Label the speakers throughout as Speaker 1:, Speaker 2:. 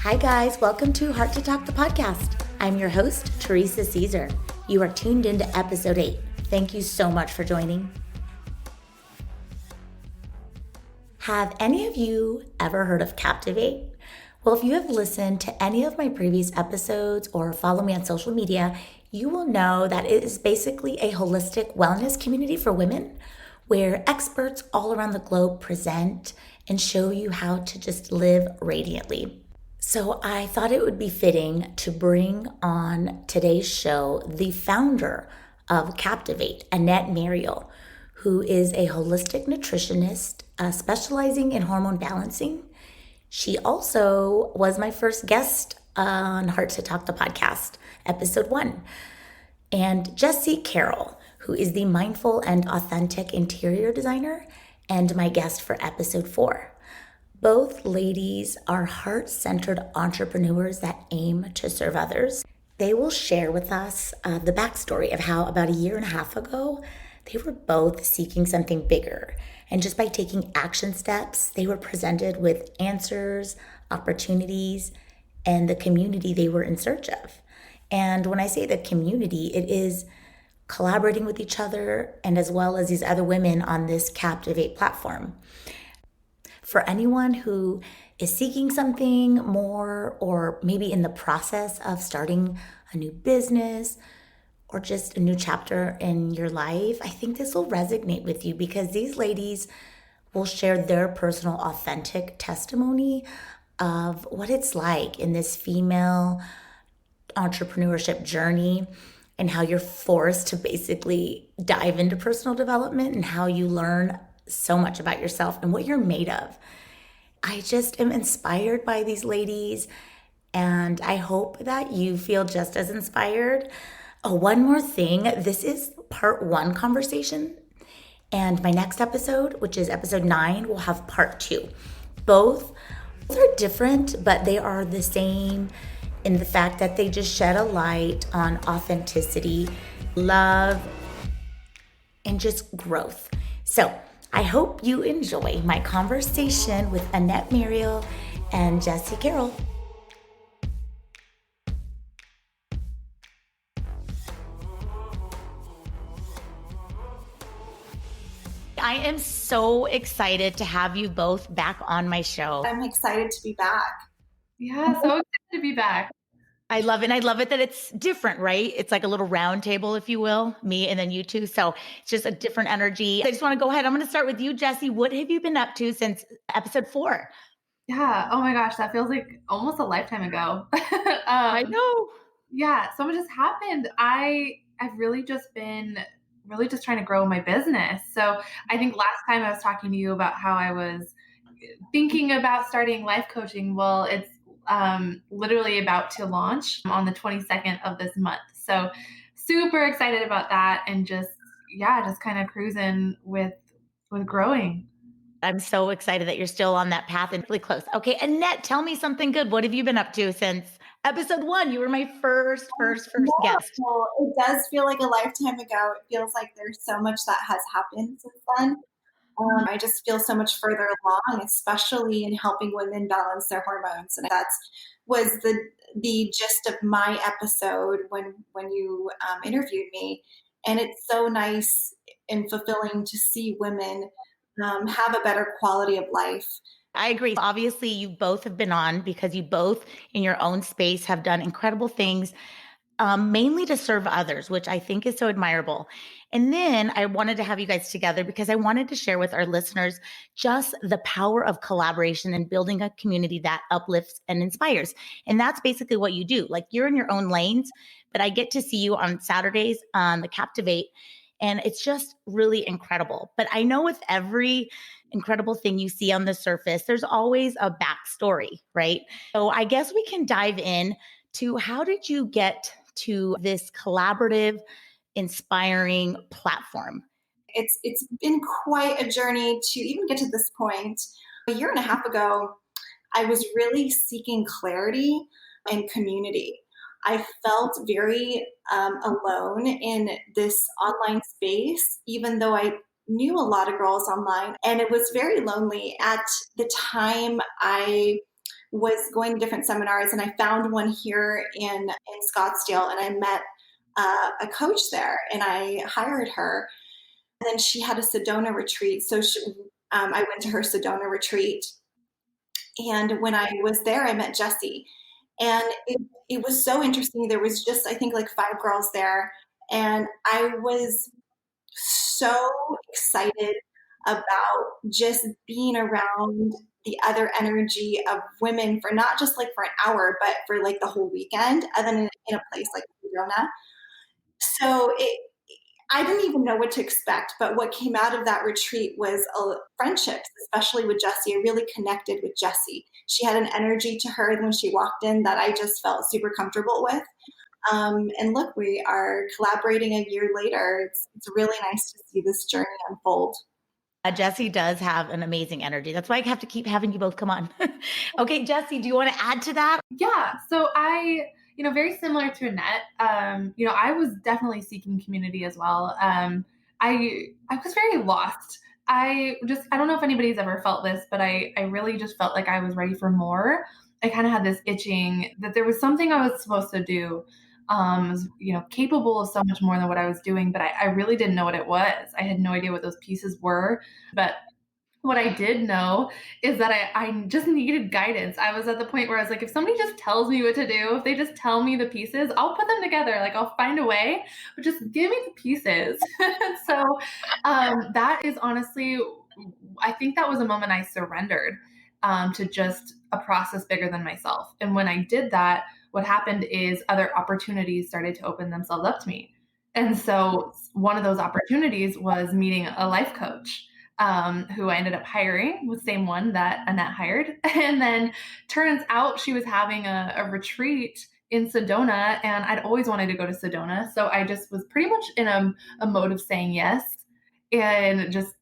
Speaker 1: Hi guys, welcome to Heart to Talk, the podcast. I'm your host, Teresa Caesar. You are tuned into episode 8. Thank you so much for joining. Have any of you ever heard of Captivate? Well, if you have listened to any of my previous episodes or follow me on social media, you will know that it is basically a holistic wellness community for women where experts all around the globe present and show you how to just live radiantly. So I thought it would be fitting to bring on today's show the founder of Captivate, Annette Mariel, who is a holistic nutritionist specializing in hormone balancing. She also was my first guest on Heart to Talk, the podcast, episode 1. And Jesi Carroll, who is the mindful and authentic interior designer and my guest for episode 4. Both ladies are heart-centered entrepreneurs that aim to serve others. They will share with us the backstory of how about a year and a half ago, they were both seeking something bigger. And just by taking action steps, they were presented with answers, opportunities, and the community they were in search of. And when I say the community, it is collaborating with each other and as well as these other women on this Captivate platform. For anyone who is seeking something more or maybe in the process of starting a new business or just a new chapter in your life, I think this will resonate with you because these ladies will share their personal authentic testimony of what it's like in this female entrepreneurship journey and how you're forced to basically dive into personal development and how you learn so much about yourself and what you're made of. I just am inspired by these ladies, and I hope that you feel just as inspired. Oh, one more thing. This is part 1 conversation, and my next episode, which is episode 9, will have part 2. Both are different, but they are the same in the fact that they just shed a light on authenticity, love, and just growth. So I hope you enjoy my conversation with Annette Mariel and Jesi Carroll. I am so excited to have you both back on my show.
Speaker 2: I'm excited to be back.
Speaker 3: Yeah, so excited to be back.
Speaker 1: I love it. And I love it that it's different, right? It's like a little round table, if you will, me and then you two. So it's just a different energy. I just want to go ahead. I'm going to start with you, Jesi. What have you been up to since episode 4?
Speaker 3: Yeah. Oh my gosh, that feels like almost a lifetime ago.
Speaker 1: I know.
Speaker 3: Yeah, so much has happened. I've really just been trying to grow my business. So I think last time I was talking to you about how I was thinking about starting life coaching. Well, it's literally about to launch on the 22nd of this month. So super excited about that and just kind of cruising with growing.
Speaker 1: I'm so excited that you're still on that path and really close. Okay, Annette, tell me something good. What have you been up to since episode 1? You were my first guest.
Speaker 2: Well, it does feel like a lifetime ago. It feels like there's so much that has happened since then. I just feel so much further along, especially in helping women balance their hormones. And that was the gist of my episode when you interviewed me. And it's so nice and fulfilling to see women have a better quality of life.
Speaker 1: I agree. Obviously, you both have been on because you both in your own space have done incredible things, mainly to serve others, which I think is so admirable. And then I wanted to have you guys together because I wanted to share with our listeners just the power of collaboration and building a community that uplifts and inspires. And that's basically what you do. Like you're in your own lanes, but I get to see you on Saturdays on the Captivate. And it's just really incredible. But I know with every incredible thing you see on the surface, there's always a backstory, right? So I guess we can dive in to how did you get to this collaborative, inspiring platform?
Speaker 2: It's been quite a journey to even get to this point. A year and a half ago, I was really seeking clarity and community. I felt very alone in this online space, even though I knew a lot of girls online, and it was very lonely. At the time, I was going to different seminars, and I found one here in Scottsdale, and I met a coach there, and I hired her. And then she had a Sedona retreat, so I went to her Sedona retreat, and when I was there, I met Jesi, and it was so interesting. There was just, I think, like 5 girls there, and I was so excited about just being around the other energy of women for not just like for an hour, but for like the whole weekend, and then in a place like Sedona. So I didn't even know what to expect, but what came out of that retreat was friendships, especially with Jesi. I really connected with Jesi. She had an energy to her when she walked in that I just felt super comfortable with. And look, we are collaborating a year later. It's really nice to see this journey unfold.
Speaker 1: Jesi does have an amazing energy. That's why I have to keep having you both come on. Okay, Jesi, do you want to add to that?
Speaker 3: Yeah. So very similar to Annette, I was definitely seeking community as well. I was very lost. I don't know if anybody's ever felt this, but I really just felt like I was ready for more. I kind of had this itching that there was something I was supposed to do. Was, capable of so much more than what I was doing, but I really didn't know what it was. I had no idea what those pieces were. But what I did know is that I just needed guidance. I was at the point where I was like, if somebody just tells me what to do, if they just tell me the pieces, I'll put them together. Like I'll find a way, but just give me the pieces. So that is honestly, I think that was a moment I surrendered to just a process bigger than myself. And when I did that, what happened is other opportunities started to open themselves up to me. And so one of those opportunities was meeting a life coach. Who I ended up hiring, was the same one that Annette hired. And then turns out she was having a retreat in Sedona, and I'd always wanted to go to Sedona. So I just was pretty much in a mode of saying yes and just,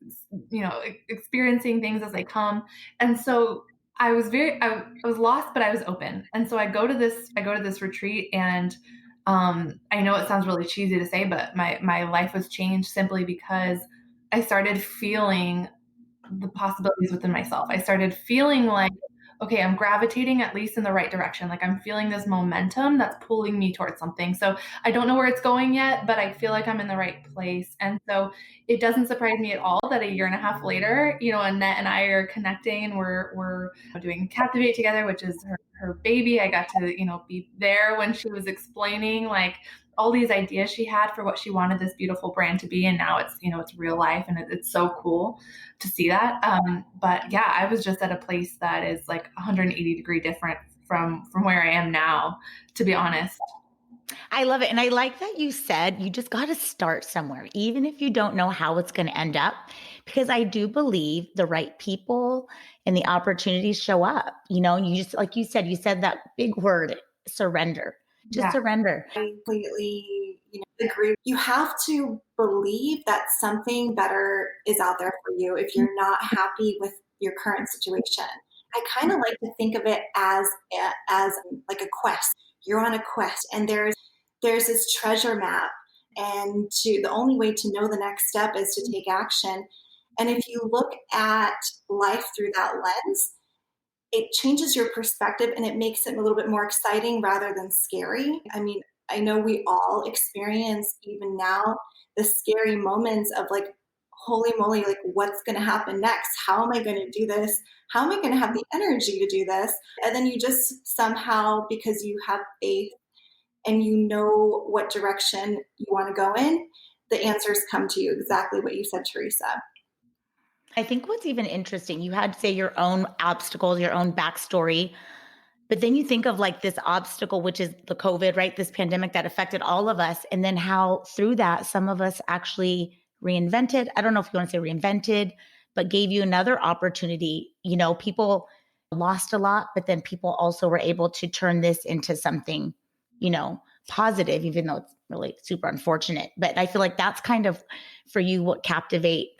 Speaker 3: experiencing things as they come. And so I was lost, but I was open. And so I go to this retreat, and I know it sounds really cheesy to say, but my life was changed simply because I started feeling the possibilities within myself. I started feeling like, okay, I'm gravitating at least in the right direction. Like I'm feeling this momentum that's pulling me towards something. So I don't know where it's going yet, but I feel like I'm in the right place. And so it doesn't surprise me at all that a year and a half later, Annette and I are connecting, and we're doing Captivate together, which is her baby. I got to, be there when she was explaining like all these ideas she had for what she wanted this beautiful brand to be. And now it's, it's real life, and it's so cool to see that. But yeah, I was just at a place that is like 180-degree different from where I am now, to be honest.
Speaker 1: I love it. And I like that you said you just got to start somewhere, even if you don't know how it's going to end up, because I do believe the right people and the opportunities show up. You just, like you said that big word, surrender. Just surrender.
Speaker 2: I completely, agree. You have to believe that something better is out there for you if you're not happy with your current situation. I kind of like to think of it as like a quest. You're on a quest, and there's this treasure map, and the only way to know the next step is to take action. And if you look at life through that lens, it changes your perspective, and it makes it a little bit more exciting rather than scary. I mean, I know we all experience even now the scary moments of like, holy moly, like what's going to happen next? How am I going to do this? How am I going to have the energy to do this? And then you just somehow, because you have faith and you know what direction you want to go in, the answers come to you, exactly what you said, Teresa.
Speaker 1: I think what's even interesting, you had to say your own obstacles, your own backstory, but then you think of like this obstacle, which is the COVID, right? This pandemic that affected all of us. And then how through that, some of us actually reinvented. I don't know if you want to say reinvented, but gave you another opportunity. People lost a lot, but then people also were able to turn this into something, positive, even though it's really super unfortunate. But I feel like that's kind of for you what Captivate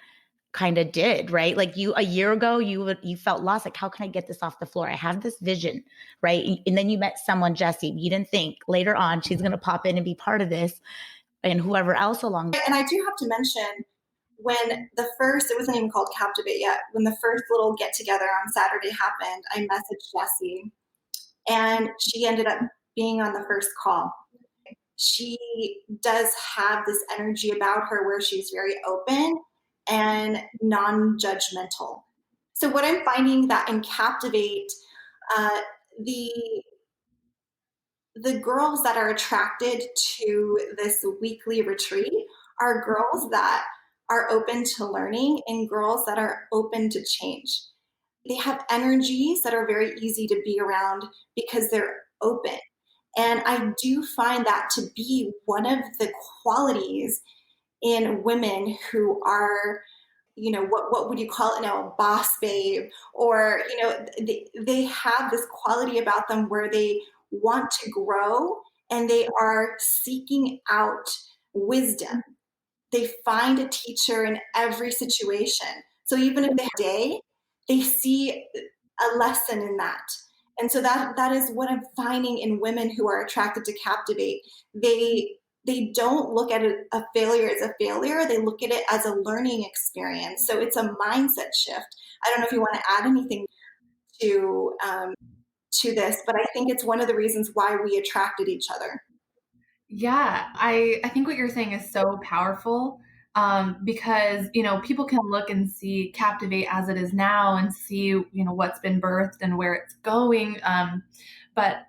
Speaker 1: kind of did, right? Like a year ago, you felt lost. Like, how can I get this off the floor? I have this vision, right? And then you met someone, Jesi. You didn't think later on she's going to pop in and be part of this, and whoever else along.
Speaker 2: And I do have to mention, when it wasn't even called Captivate yet, when the first little get together on Saturday happened, I messaged Jesi, and she ended up being on the first call. She does have this energy about her where she's very open and non-judgmental. So what I'm finding that in Captivate, uh, the the girls that are attracted to this weekly retreat are girls that are open to learning and girls that are open to change. They have energies that are very easy to be around because they're open. And I do find that to be one of the qualities in women who are, what would you call it now, a boss babe, or, they have this quality about them where they want to grow and they are seeking out wisdom. They find a teacher in every situation. So even if they have a day, they see a lesson in that. And so that is what I'm finding in women who are attracted to Captivate. They don't look at a failure as a failure. They look at it as a learning experience. So it's a mindset shift. I don't know if you want to add anything to this, but I think it's one of the reasons why we attracted each other.
Speaker 3: Yeah, I think what you're saying is so powerful, because people can look and see Captivate as it is now and see what's been birthed and where it's going, but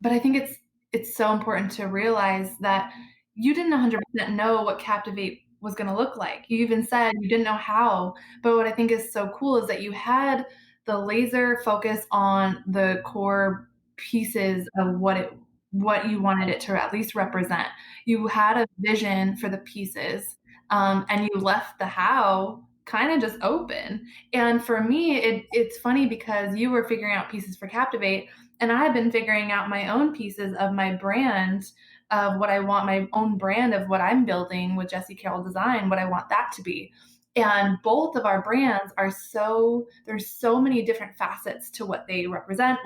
Speaker 3: I think it's so important to realize that you didn't 100% know what Captivate was going to look like. You even said you didn't know how, but what I think is so cool is that you had the laser focus on the core pieces of what you wanted it to at least represent. You had a vision for the pieces, and you left the how kind of just open. And for me, it's funny because you were figuring out pieces for Captivate, and I have been figuring out my own pieces of my brand, of what I want, my own brand of what I'm building with Jesi Carroll Design, what I want that to be. And both of our brands there's so many different facets to what they represent,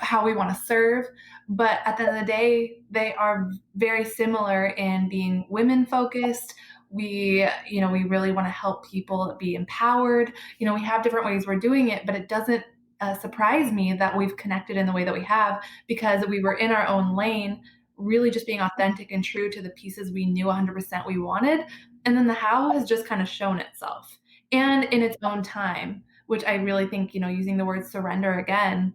Speaker 3: how we want to serve. But at the end of the day, they are very similar in being women focused. We really want to help people be empowered. We have different ways we're doing it, but it doesn't surprise me that we've connected in the way that we have, because we were in our own lane, really just being authentic and true to the pieces we knew 100% we wanted. And then the how has just kind of shown itself and in its own time, which I really think, using the word surrender again,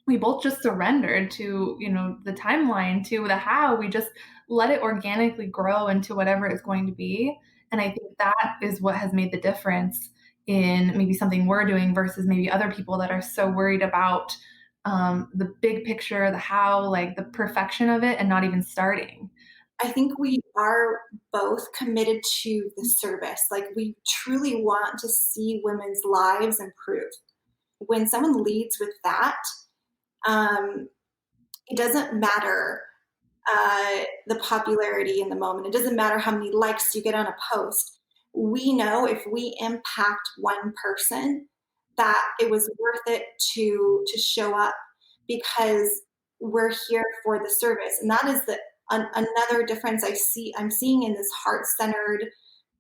Speaker 3: we both just surrendered to, the timeline, to the how. We just let it organically grow into whatever it's going to be. And I think that is what has made the difference in maybe something we're doing versus maybe other people that are so worried about the big picture, the how, like the perfection of it, and not even starting.
Speaker 2: I think we are both committed to the service. Like, we truly want to see women's lives improve. When someone leads with that, it doesn't matter the popularity in the moment. It doesn't matter how many likes you get on a post. We know if we impact one person, that it was worth it to show up, because we're here for the service. And that is another difference I'm seeing in this heart-centered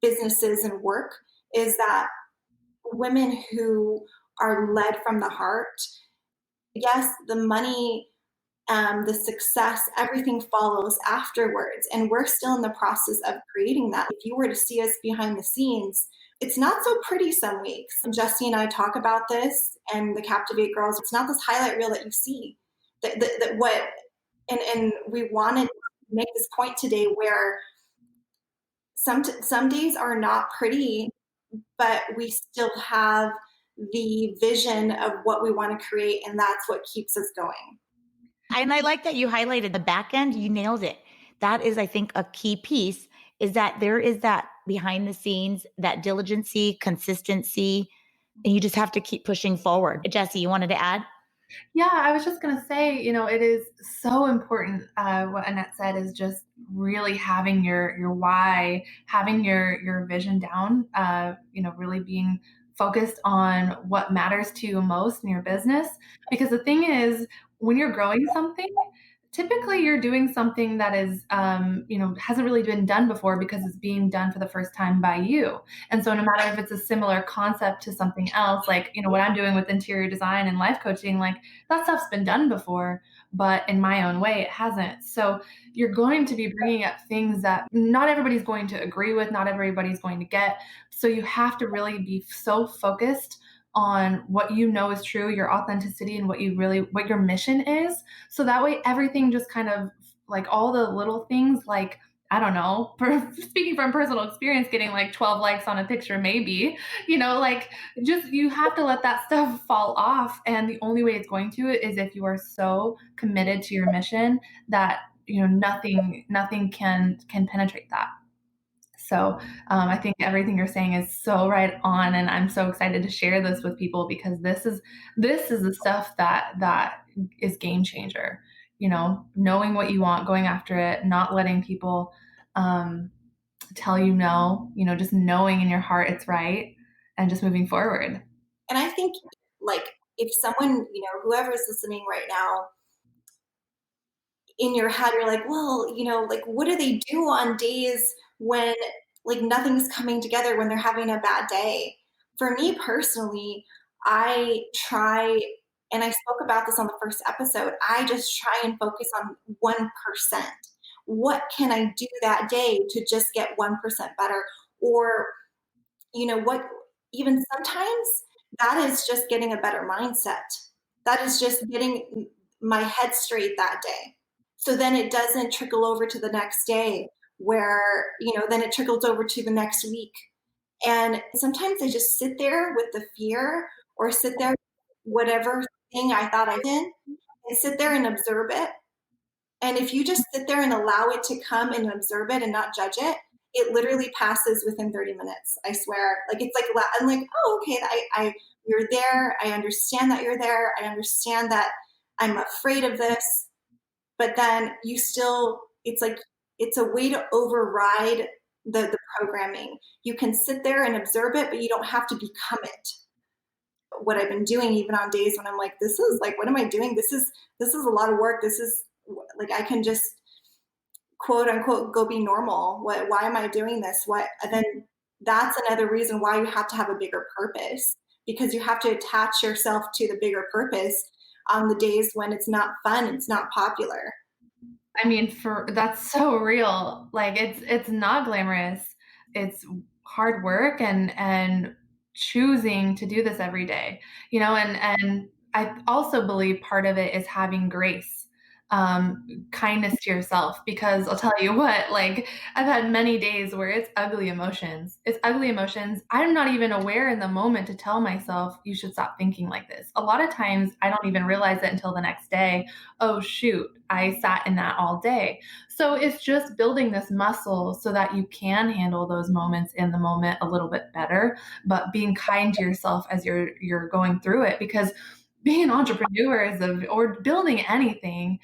Speaker 2: businesses and work, is that women who are led from the heart, yes, the money, the success, everything follows afterwards. And we're still in the process of creating that. If you were to see us behind the scenes, it's not so pretty some weeks. Jesi and I talk about this, and the Captivate girls, it's not this highlight reel that you see. And we wanted to make this point today where some days are not pretty, but we still have the vision of what we want to create, and that's what keeps us going.
Speaker 1: And I like that you highlighted the back end. You nailed it. That is, I think, a key piece, is that there is that behind the scenes, that diligency, consistency, and you just have to keep pushing forward. Jesi, you wanted to add?
Speaker 3: Yeah, I was just going to say, it is so important. What Annette said is just really having your why, having your vision down, really being focused on what matters to you most in your business. Because the thing is, when you're growing something, typically you're doing something that is, hasn't really been done before because it's being done for the first time by you. And so no matter if it's a similar concept to something else, like, what I'm doing with interior design and life coaching, like that stuff's been done before, but in my own way, it hasn't. So you're going to be bringing up things that not everybody's going to agree with, not everybody's going to get. So you have to really be so focused on what you know is true, your authenticity, and what your mission is. So that way, everything just kind of, like, all the little things, like, I don't know, speaking from personal experience, getting like 12 likes on a picture, maybe, like, just, you have to let that stuff fall off. And the only way it's going to is if you are so committed to your mission that, nothing can penetrate that. So I think everything you're saying is so right on, and I'm so excited to share this with people because this is the stuff that is game changer. Knowing what you want, going after it, not letting people tell you no. Just knowing in your heart it's right, and just moving forward.
Speaker 2: And I think, like, if someone, whoever's listening right now, in your head, you're like, well, like, what do they do on days when, like, nothing's coming together, when they're having a bad day? For me personally, I try, and I spoke about this on the first episode, I just try and focus on 1%. What can I do that day to just get 1% better? Or, what, even sometimes that is just getting a better mindset. That is just getting my head straight that day. So then it doesn't trickle over to the next day where, then it trickles over to the next week. And sometimes I just sit there with the fear, or sit there, whatever thing I thought I did, and sit there and observe it. And if you just sit there and allow it to come and observe it and not judge it, it literally passes within 30 minutes. I swear. Like, it's like, I'm like, oh, okay, you're there. I understand that you're there. I understand that I'm afraid of this. But then you still, it's like, it's a way to override the programming. You can sit there and observe it, but you don't have to become it. What I've been doing, even on days when I'm like, this is like, what am I doing? This is a lot of work. This is like, I can just, quote unquote, go be normal. Why am I doing this? And then that's another reason why you have to have a bigger purpose, because you have to attach yourself to the bigger purpose on the days when it's not fun, it's not popular.
Speaker 3: I mean, that's so real. Like, it's not glamorous. It's hard work, and choosing to do this every day. And I also believe part of it is having grace, kindness to yourself, because I'll tell you what, like, I've had many days where it's ugly emotions. It's ugly emotions. I'm not even aware in the moment to tell myself, you should stop thinking like this. A lot of times I don't even realize it until the next day. Oh, shoot, I sat in that all day. So it's just building this muscle so that you can handle those moments in the moment a little bit better, but being kind to yourself as you're going through it, because being an entrepreneur or building anything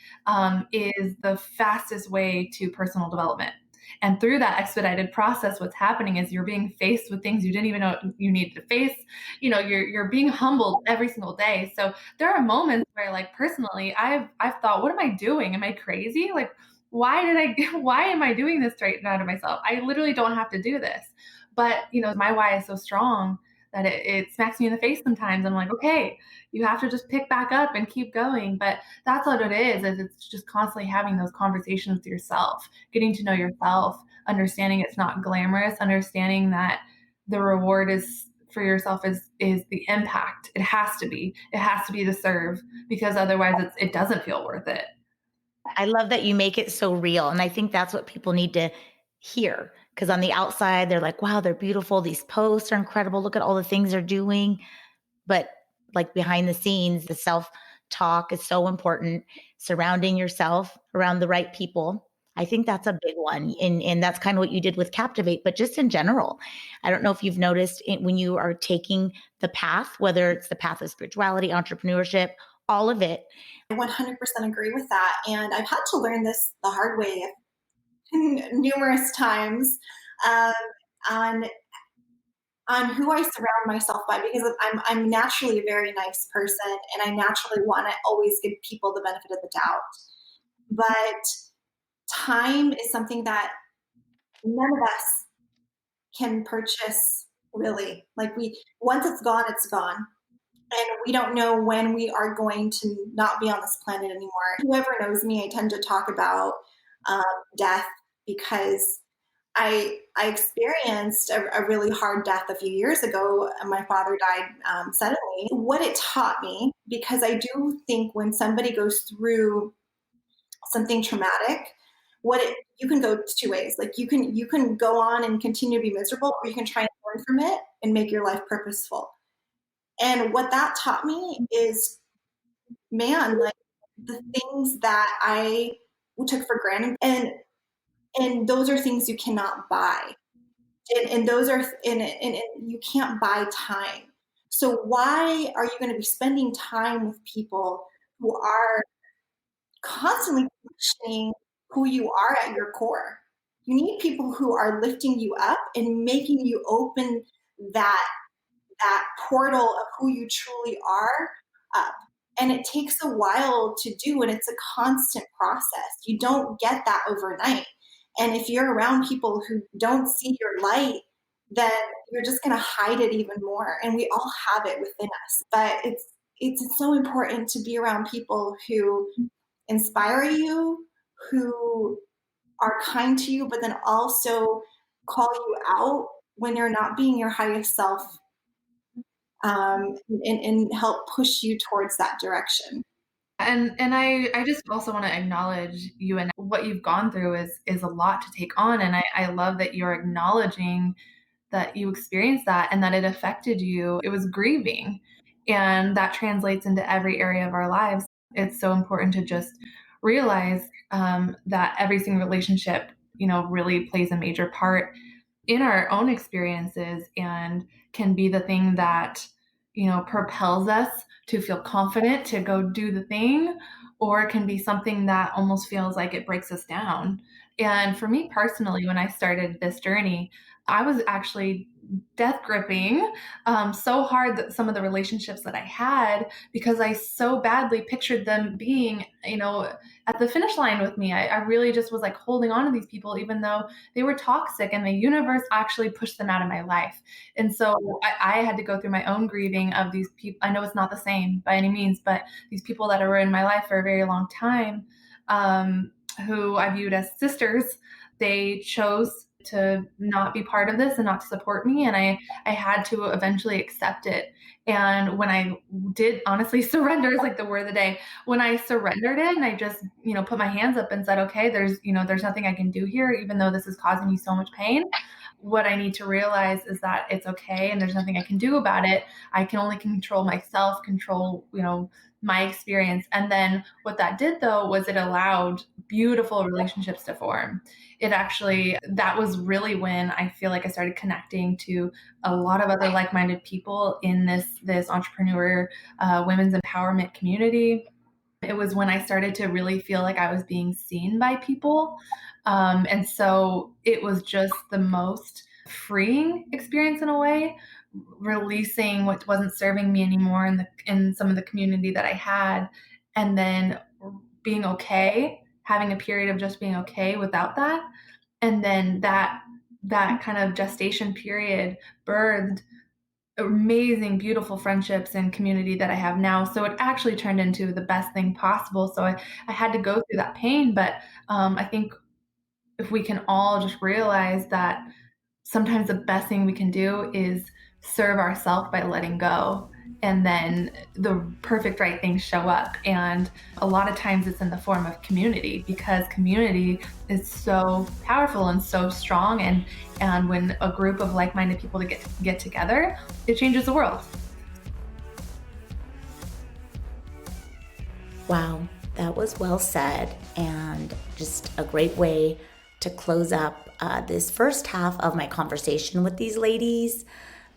Speaker 3: is the fastest way to personal development. And through that expedited process, what's happening is you're being faced with things you didn't even know you needed to face. You're being humbled every single day. So there are moments where, like, personally, I've thought, what am I doing? Am I crazy? Like, why am I doing this right now to myself? I literally don't have to do this. But, my why is so strong that it smacks me in the face sometimes. I'm like, okay, you have to just pick back up and keep going. But that's what it is it's just constantly having those conversations with yourself, getting to know yourself, understanding it's not glamorous, understanding that the reward is for yourself is the impact. It has to be the serve, because otherwise it doesn't feel worth it.
Speaker 1: I love that you make it so real. And I think that's what people need to hear. Because on the outside, they're like, wow, they're beautiful. These posts are incredible. Look at all the things they're doing. But like, behind the scenes, the self-talk is so important. Surrounding yourself around the right people. I think that's a big one. And that's kind of what you did with Captivate, but just in general. I don't know if you've noticed when you are taking the path, whether it's the path of spirituality, entrepreneurship, all of it.
Speaker 2: I 100% agree with that. And I've had to learn this the hard way numerous times, on who I surround myself by, because I'm naturally a very nice person, and I naturally want to always give people the benefit of the doubt. But time is something that none of us can purchase, really. Like, once it's gone, it's gone. And we don't know when we are going to not be on this planet anymore. Whoever knows me, I tend to talk about um, death because I experienced a really hard death a few years ago. My father died suddenly. What it taught me, because I do think when somebody goes through something traumatic, you can go two ways. Like, you can go on and continue to be miserable, or you can try and learn from it and make your life purposeful. And what that taught me is, man, like, the things that I took for granted, and those are things you cannot buy. And those are and you can't buy time. So why are you going to be spending time with people who are constantly questioning who you are at your core? You need people who are lifting you up and making you open that portal of who you truly are up. And it takes a while to do, and it's a constant process. You don't get that overnight. And if you're around people who don't see your light, then you're just going to hide it even more. And we all have it within us. But it's so important to be around people who inspire you, who are kind to you, but then also call you out when you're not being your highest self, and help push you towards that direction.
Speaker 3: And I just also want to acknowledge you, and what you've gone through is a lot to take on. And I love that you're acknowledging that you experienced that and that it affected you. It was grieving. And that translates into every area of our lives. It's so important to just realize that every single relationship, really plays a major part in our own experiences and can be the thing that, propels us to feel confident to go do the thing, or it can be something that almost feels like it breaks us down. And for me personally, when I started this journey, I was actually death gripping so hard that some of the relationships that I had, because I so badly pictured them being, at the finish line with me. I really just was like holding on to these people, even though they were toxic, and the universe actually pushed them out of my life. And so I had to go through my own grieving of these people. I know it's not the same by any means, but these people that were in my life for a very long time, who I viewed as sisters, they chose to not be part of this and not to support me. And I had to eventually accept it. And when I did honestly surrender, is like the word of the day. When I surrendered it and I just, put my hands up and said, okay, there's nothing I can do here, even though this is causing me so much pain. What I need to realize is that it's okay and there's nothing I can do about it. I can only control myself, control, my experience. And then what that did though was it allowed beautiful relationships to form. That was really when I feel like I started connecting to a lot of other like-minded people in this entrepreneur, women's empowerment community. It was when I started to really feel like I was being seen by people. And so it was just the most freeing experience in a way, releasing what wasn't serving me anymore in some of the community that I had, and then being okay, having a period of just being okay without that. And then that kind of gestation period birthed amazing, beautiful friendships and community that I have now. So it actually turned into the best thing possible. So I had to go through that pain, but I think if we can all just realize that sometimes the best thing we can do is serve ourselves by letting go, and then the perfect right things show up. And a lot of times it's in the form of community, because community is so powerful and so strong. And when a group of like-minded people get together, it changes the world.
Speaker 1: Wow, that was well said, and just a great way to close up this first half of my conversation with these ladies.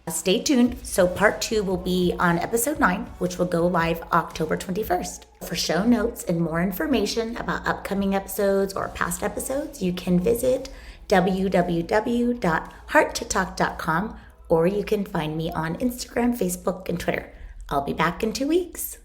Speaker 1: Stay tuned. So part 2 will be on episode 9, which will go live October 21st. For show notes and more information about upcoming episodes or past episodes, you can visit www.hearttotalk.com, or you can find me on Instagram, Facebook, and Twitter. I'll be back in 2 weeks.